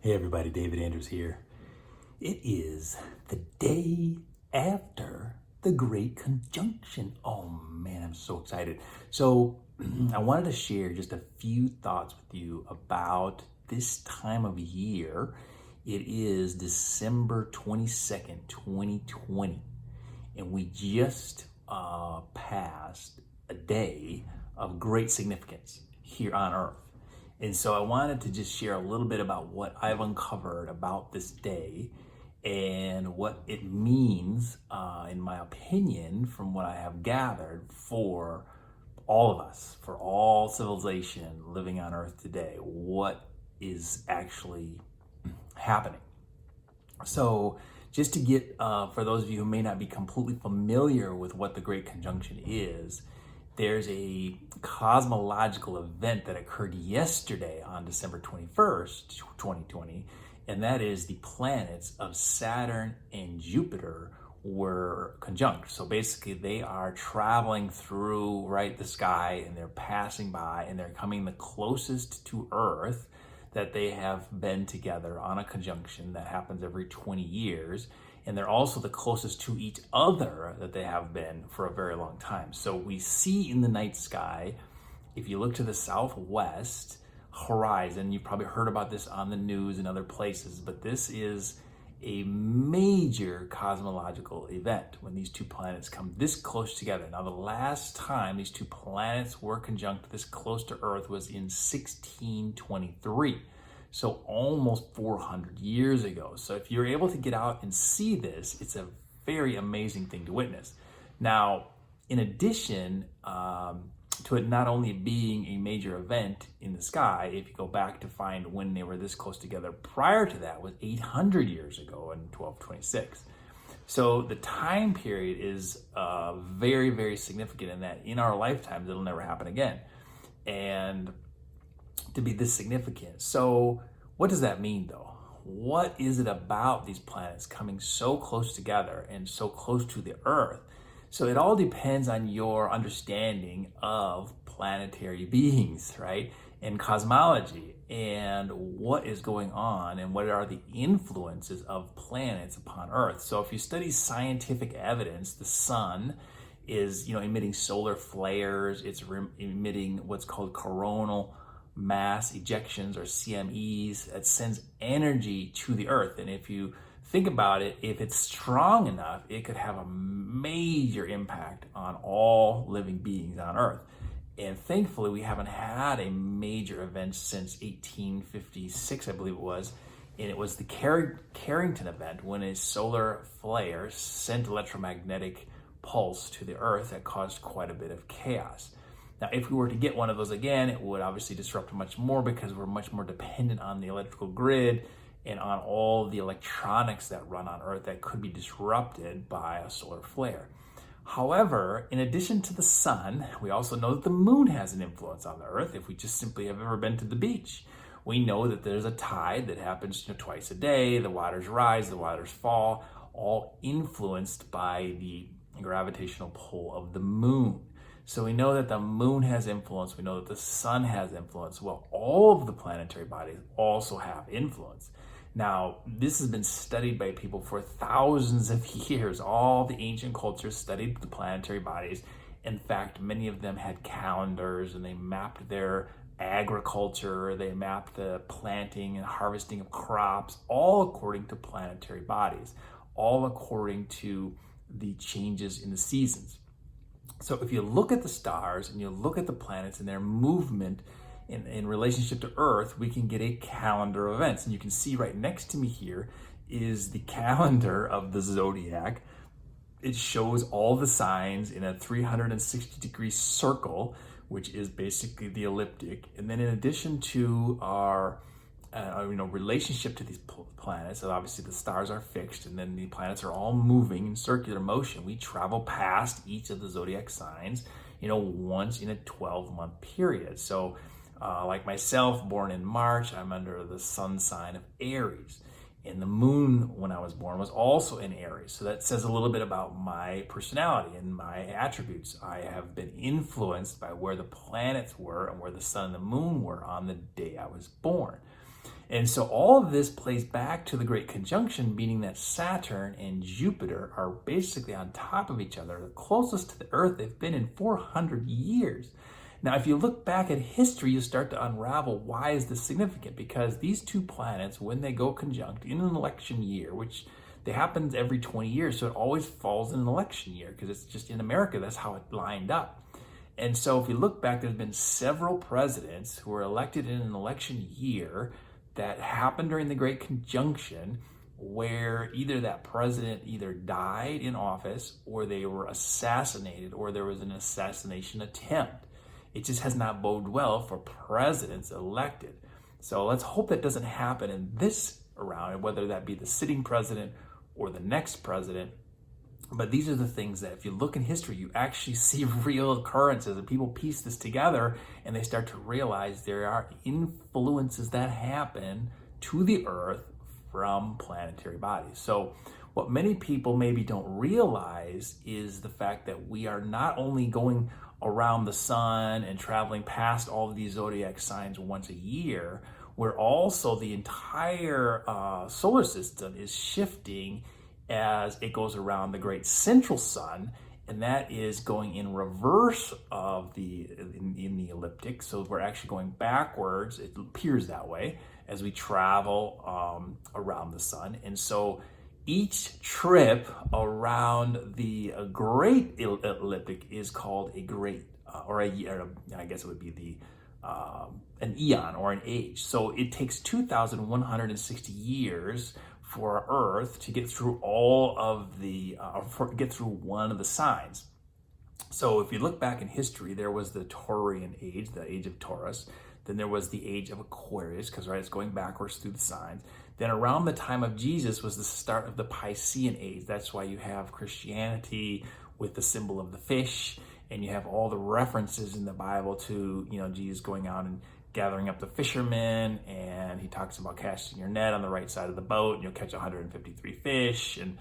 Hey everybody, David Andrews here. It is the day after the Great Conjunction. Oh man, I'm so excited. So I wanted to share just a few thoughts with you about this time of year. It is December 22nd, 2020, and we just passed a day of great significance here on Earth. And so I wanted to just share a little bit about what I've uncovered about this day and what it means, in my opinion, from what I have gathered for all of us, for all civilization living on Earth today, what is actually happening. So, just to get, for those of you who may not be completely familiar with what the Great Conjunction is, there's a cosmological event that occurred yesterday on December 21st, 2020, and that is the planets of Saturn and Jupiter were conjunct. So basically they are traveling through, right, the sky, and they're passing by and they're coming the closest to Earth that they have been together on a conjunction that happens every 20 years. And they're also the closest to each other that they have been for a very long time. So we see in the night sky, if you look to the southwest horizon, you've probably heard about this on the news and other places, but this is a major cosmological event when these two planets come this close together. Now, the last time these two planets were conjunct this close to Earth was in 1623. So almost 400 years ago. So if you're able to get out and see this, it's a very amazing thing to witness. Now, in addition to it not only being a major event in the sky, if you go back to find when they were this close together prior to that was 800 years ago in 1226. So the time period is very, very significant in that in our lifetimes, it'll never happen again. And to be this significant. So what does that mean though? What is it about these planets coming so close together and so close to the Earth? So it all depends on your understanding of planetary beings, right? And cosmology and what is going on and what are the influences of planets upon Earth. So if you study scientific evidence, the sun is, emitting solar flares. It's emitting what's called coronal mass ejections, or CMEs, that sends energy to the Earth. And if you think about it, if it's strong enough, it could have a major impact on all living beings on Earth. And thankfully, we haven't had a major event since 1856, I believe it was. And it was the Carrington event, when a solar flare sent electromagnetic pulse to the Earth that caused quite a bit of chaos. Now, if we were to get one of those again, it would obviously disrupt much more because we're much more dependent on the electrical grid and on all the electronics that run on Earth that could be disrupted by a solar flare. However, in addition to the sun, we also know that the moon has an influence on the Earth. If we just simply have ever been to the beach, we know that there's a tide that happens twice a day. The waters rise, the waters fall, all influenced by the gravitational pull of the moon. So we know that the moon has influence. We know that the sun has influence. Well, all of the planetary bodies also have influence. Now, this has been studied by people for thousands of years. All the ancient cultures studied the planetary bodies. In fact, many of them had calendars, and they mapped their agriculture. They mapped the planting and harvesting of crops, all according to planetary bodies, all according to the changes in the seasons. So if you look at the stars and you look at the planets and their movement in relationship to Earth, we can get a calendar of events. And you can see right next to me here is the calendar of the Zodiac. It shows all the signs in a 360-degree circle, which is basically the ecliptic. And then in addition to our relationship to these planets, and obviously the stars are fixed, and then the planets are all moving in circular motion. We travel past each of the zodiac signs, once in a 12-month period. So, like myself, born in March, I'm under the sun sign of Aries. And the moon, when I was born, was also in Aries. So that says a little bit about my personality and my attributes. I have been influenced by where the planets were and where the sun and the moon were on the day I was born. And so all of this plays back to the Great Conjunction, meaning that Saturn and Jupiter are basically on top of each other, the closest to the Earth they've been in 400 years. Now, if you look back at history, you start to unravel why is this significant? Because these two planets, when they go conjunct in an election year, which they happens every 20 years, so it always falls in an election year, because it's just in America, that's how it lined up. And so if you look back, there's been several presidents who were elected in an election year that happened during the Great Conjunction, where either that president either died in office, or they were assassinated, or there was an assassination attempt. It just has not boded well for presidents elected. So let's hope that doesn't happen in this round, whether that be the sitting president or the next president. But these are the things that if you look in history, you actually see real occurrences, and people piece this together and they start to realize there are influences that happen to the Earth from planetary bodies. So what many people maybe don't realize is the fact that we are not only going around the sun and traveling past all of these zodiac signs once a year, where also the entire solar system is shifting as it goes around the great central sun, and that is going in reverse of in the ecliptic. So we're actually going backwards, it appears that way, as we travel around the sun. And so each trip around the great ecliptic is called a great, I guess it would be an eon or an age. So it takes 2,160 years for Earth to get through all of get through one of the signs. So if you look back in history, there was the Taurian age, the age of Taurus. Then there was the age of Aquarius, because it's going backwards through the signs. Then around the time of Jesus was the start of the Piscean age. That's why you have Christianity with the symbol of the fish, and you have all the references in the Bible to, Jesus going out and gathering up the fishermen, and he talks about casting your net on the right side of the boat, and you'll catch 153 fish, and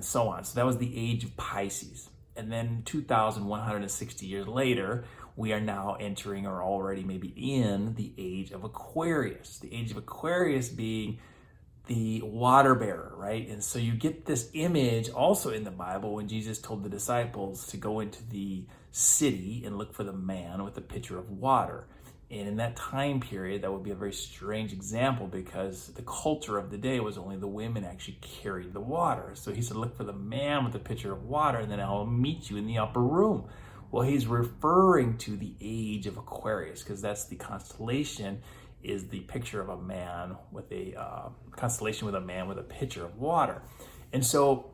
so on. So that was the age of Pisces. And then 2,160 years later, we are now entering, or already maybe in, the age of Aquarius. The age of Aquarius being the water bearer, right? And so you get this image also in the Bible when Jesus told the disciples to go into the city and look for the man with a pitcher of water. And in that time period, that would be a very strange example, because the culture of the day was only the women actually carried the water. So he said, look for the man with the pitcher of water, and then I'll meet you in the upper room. Well, he's referring to the age of Aquarius, because that's the constellation, is the picture of a man with a constellation with a man with a pitcher of water. And so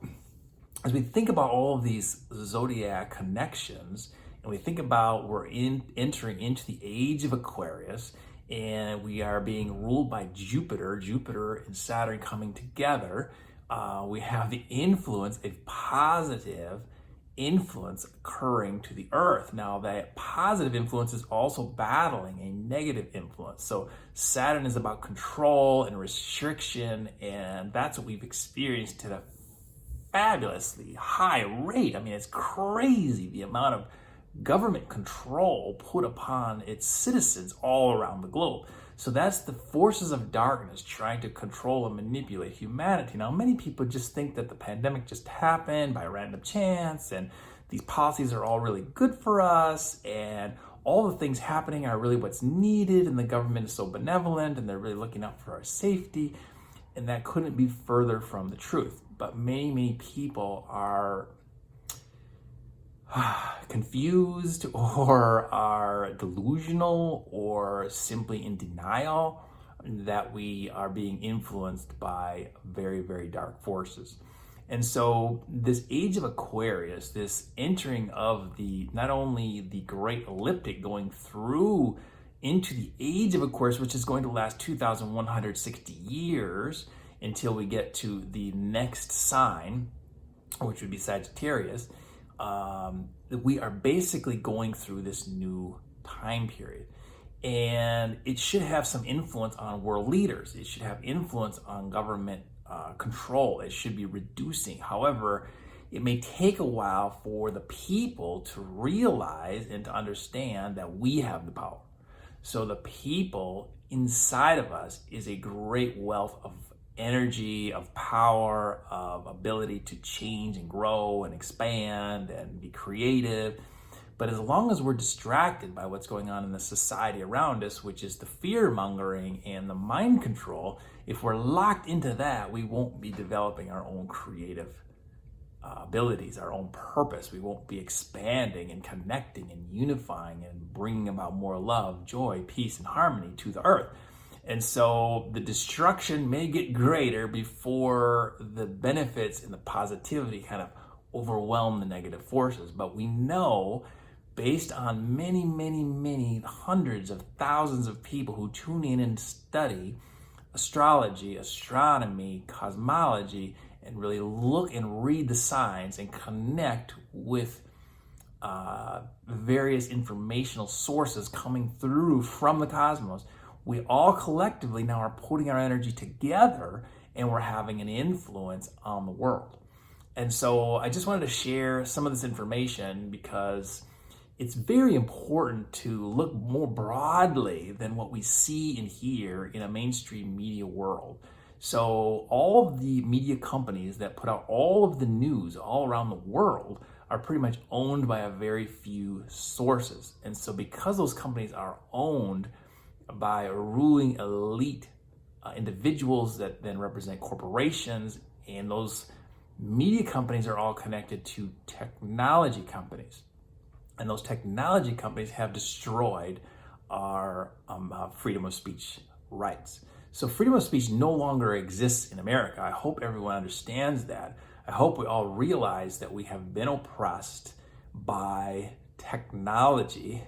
as we think about all of these zodiac connections, and we think about we're entering into the age of Aquarius, and we are being ruled by Jupiter and Saturn coming together, we have the influence, a positive influence occurring to the Earth. Now, that positive influence is also battling a negative influence. So Saturn is about control and restriction, and that's what we've experienced at a fabulously high rate. I mean, it's crazy the amount of government control put upon its citizens all around the globe. So that's the forces of darkness trying to control and manipulate humanity. Now, many people just think that the pandemic just happened by random chance, and these policies are all really good for us, and all the things happening are really what's needed, and the government is so benevolent, and they're really looking out for our safety. And that couldn't be further from the truth. But many people are confused, or are delusional, or simply in denial that we are being influenced by very, very dark forces. And so this age of Aquarius, this entering of not only the great ecliptic going through into the age of Aquarius, which is going to last 2,160 years until we get to the next sign, which would be Sagittarius, we are basically going through this new time period. And it should have some influence on world leaders. It should have influence on government control. It should be reducing. However, it may take a while for the people to realize and to understand that we have the power. So the people inside of us is a great wealth of energy, of power, of ability to change and grow and expand and be creative. But as long as we're distracted by what's going on in the society around us, which is the fear mongering and the mind control, if we're locked into that, we won't be developing our own creative abilities, our own purpose. We won't be expanding and connecting and unifying and bringing about more love, joy, peace, and harmony to the earth. And so the destruction may get greater before the benefits and the positivity kind of overwhelm the negative forces. But we know, based on many hundreds of thousands of people who tune in and study astrology, astronomy, cosmology, and really look and read the signs and connect with various informational sources coming through from the cosmos, we all collectively now are putting our energy together and we're having an influence on the world. And so I just wanted to share some of this information because it's very important to look more broadly than what we see and hear in a mainstream media world. So all of the media companies that put out all of the news all around the world are pretty much owned by a very few sources. And so because those companies are owned by a ruling elite individuals that then represent corporations, and those media companies are all connected to technology companies. And those technology companies have destroyed our freedom of speech rights. So freedom of speech no longer exists in America. I hope everyone understands that. I hope we all realize that we have been oppressed by technology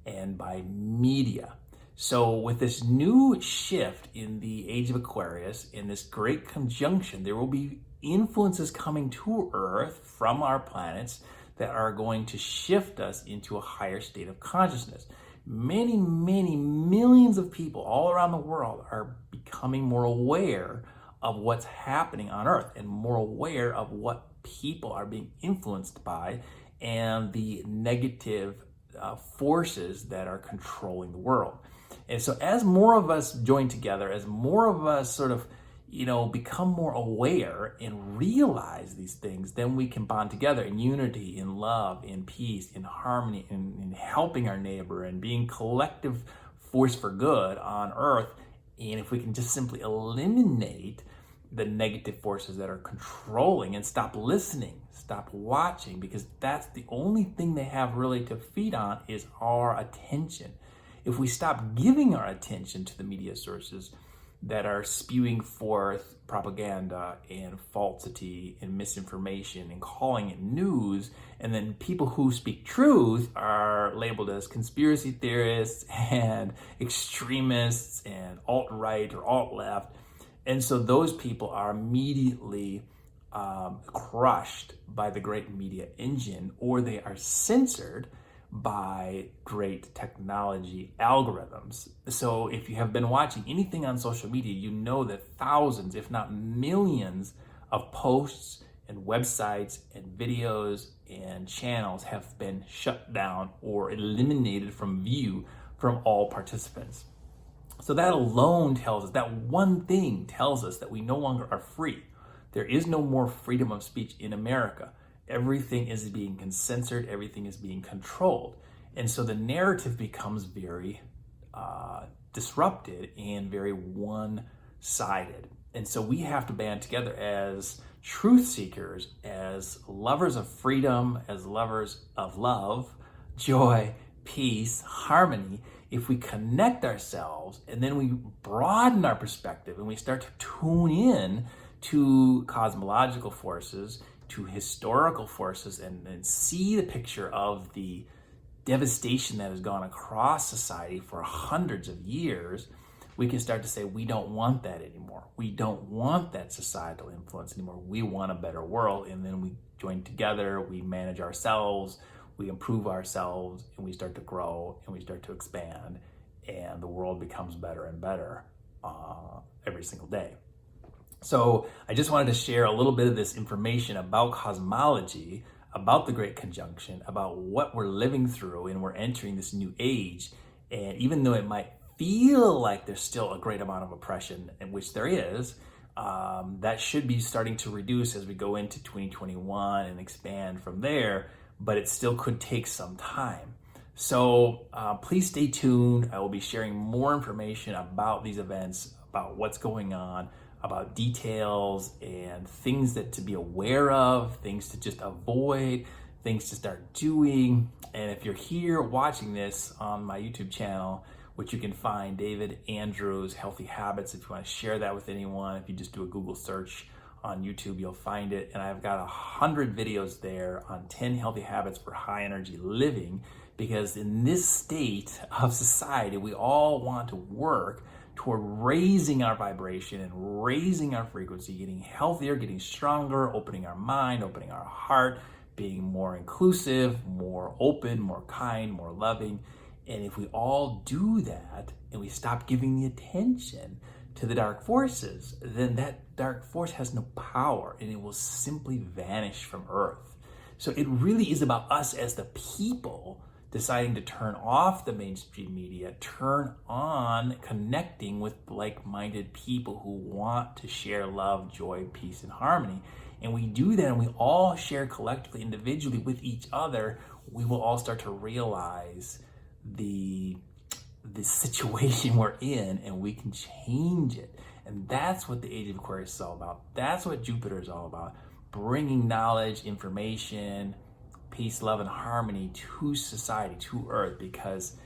and by media. So with this new shift in the Age of Aquarius, in this great conjunction, there will be influences coming to Earth from our planets that are going to shift us into a higher state of consciousness. Many millions of people all around the world are becoming more aware of what's happening on Earth and more aware of what people are being influenced by and the negative forces that are controlling the world. And so as more of us join together, as more of us sort of, become more aware and realize these things, then we can bond together in unity, in love, in peace, in harmony, in helping our neighbor and being collective force for good on Earth. And if we can just simply eliminate the negative forces that are controlling and stop listening, stop watching, because that's the only thing they have really to feed on is our attention. If we stop giving our attention to the media sources that are spewing forth propaganda and falsity and misinformation and calling it news, and then people who speak truth are labeled as conspiracy theorists and extremists and alt-right or alt-left, and so those people are immediately crushed by the great media engine, or they are censored by great technology algorithms. So if you have been watching anything on social media, you know that thousands, if not millions, of posts and websites and videos and channels have been shut down or eliminated from view from all participants. So that alone tells us, that one thing tells us that we no longer are free. There is no more freedom of speech in America. Everything is being censored, everything is being controlled. And so the narrative becomes very disrupted and very one-sided. And so we have to band together as truth seekers, as lovers of freedom, as lovers of love, joy, peace, harmony. If we connect ourselves and then we broaden our perspective and we start to tune in to cosmological forces, to historical forces, and see the picture of the devastation that has gone across society for hundreds of years, we can start to say, we don't want that anymore. We don't want that societal influence anymore. We want a better world. And then we join together, we manage ourselves, we improve ourselves, and we start to grow and we start to expand, and the world becomes better and better every single day. So I just wanted to share a little bit of this information about cosmology, about the Great Conjunction, about what we're living through, and we're entering this new age. And even though it might feel like there's still a great amount of oppression, in which there is, that should be starting to reduce as we go into 2021 and expand from there, but it still could take some time. So please stay tuned. I will be sharing more information about these events, about what's going on, about details and things that to be aware of, things to just avoid, things to start doing. And if you're here watching this on my YouTube channel, which you can find David Andrews Healthy Habits, if you want to share that with anyone, if you just do a Google search on YouTube, you'll find it. And I've got 100 videos there on 10 healthy habits for high energy living, because in this state of society, we all want to work toward raising our vibration and raising our frequency, getting healthier, getting stronger, opening our mind, opening our heart, being more inclusive, more open, more kind, more loving. And if we all do that and we stop giving the attention to the dark forces, then that dark force has no power and it will simply vanish from Earth. So it really is about us as the people deciding to turn off the mainstream media, turn on connecting with like-minded people who want to share love, joy, peace, and harmony. And we do that and we all share collectively, individually with each other, we will all start to realize the situation we're in, and we can change it. And that's what the Age of Aquarius is all about. That's what Jupiter is all about. Bringing knowledge, information, peace, love, and harmony to society, to Earth, because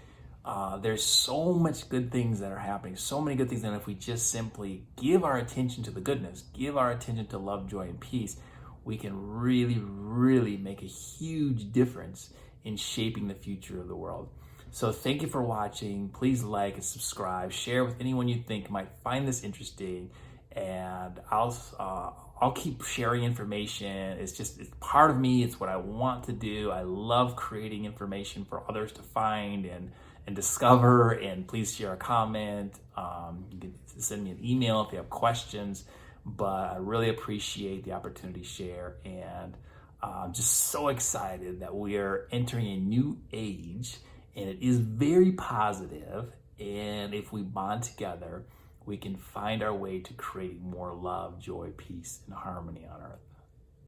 there's so much good things that are happening, so many good things. And if we just simply give our attention to the goodness, give our attention to love, joy, and peace, we can really, really make a huge difference in shaping the future of the world. So thank you for watching. Please like and subscribe, share with anyone you think might find this interesting, and I'll keep sharing information. It's part of me. It's what I want to do. I love creating information for others to find and discover. And please share a comment. You can send me an email if you have questions. But I really appreciate the opportunity to share, and I'm just so excited that we are entering a new age. And it is very positive, and if we bond together, we can find our way to creating more love, joy, peace, and harmony on Earth.